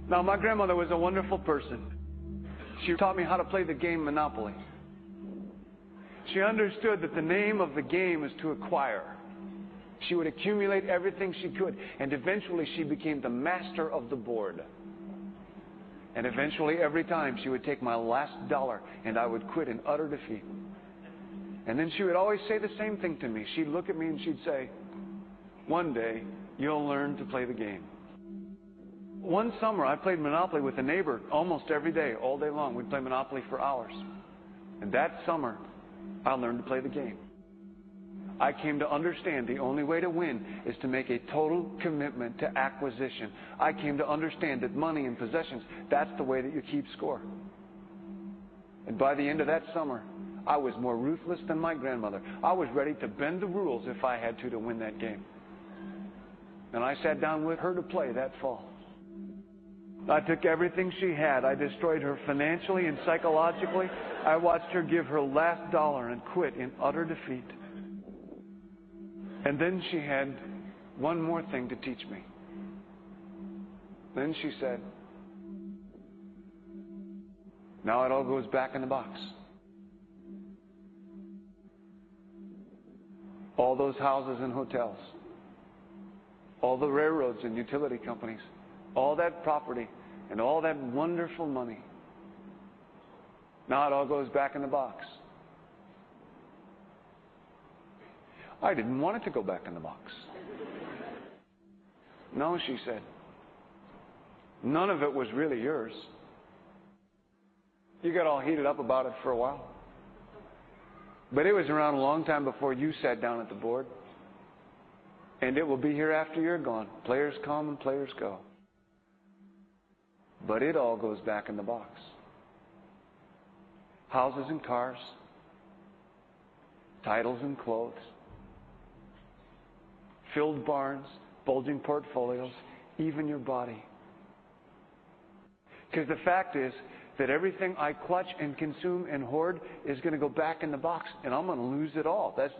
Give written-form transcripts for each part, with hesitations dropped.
Now, my grandmother was a wonderful person. She taught me how to play the game Monopoly. She understood that the name of the game is to acquire. She would accumulate everything she could, and eventually she became the master of the board. And eventually, every time, she would take my last dollar, and I would quit in utter defeat. And then she would always say the same thing to me. She'd look at me and she'd say, "One day, you'll learn to play the game." One summer, I played Monopoly with a neighbor almost every day, all day long. We'd play Monopoly for hours. And that summer, I learned to play the game. I came to understand the only way to win is to make a total commitment to acquisition. I came to understand that money and possessions, that's the way that you keep score. And by the end of that summer, I was more ruthless than my grandmother. I was ready to bend the rules if I had to win that game. And I sat down with her to play that fall. I took everything she had. I destroyed her financially and psychologically. I watched her give her last dollar and quit in utter defeat. And then she had one more thing to teach me. Then she said, "Now it all goes back in the box." All those houses and hotels, all the railroads and utility companies, all that property and all that wonderful money. Now it all goes back in the box. I didn't want it to go back in the box. No, she said. None of it was really yours. You got all heated up about it for a while. But it was around a long time before you sat down at the board. And it will be here after you're gone. Players come and players go. But it all goes back in the box. Houses and cars, titles and clothes, filled barns, bulging portfolios, even your body. Because the fact is that everything I clutch and consume and hoard is going to go back in the box, and I'm going to lose it all. That's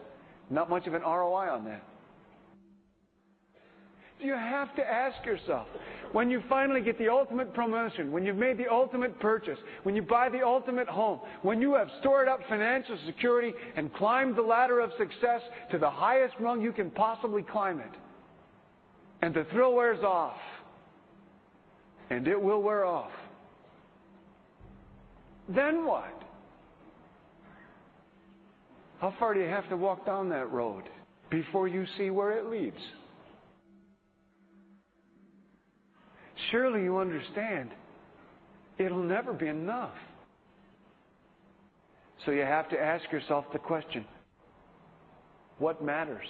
not much of an ROI on that. You have to ask yourself, when you finally get the ultimate promotion, when you've made the ultimate purchase, when you buy the ultimate home, when you have stored up financial security and climbed the ladder of success to the highest rung you can possibly climb it, and the thrill wears off, and it will wear off, then what? How far do you have to walk down that road before you see where it leads? Surely you understand, it'll never be enough. So you have to ask yourself the question, what matters?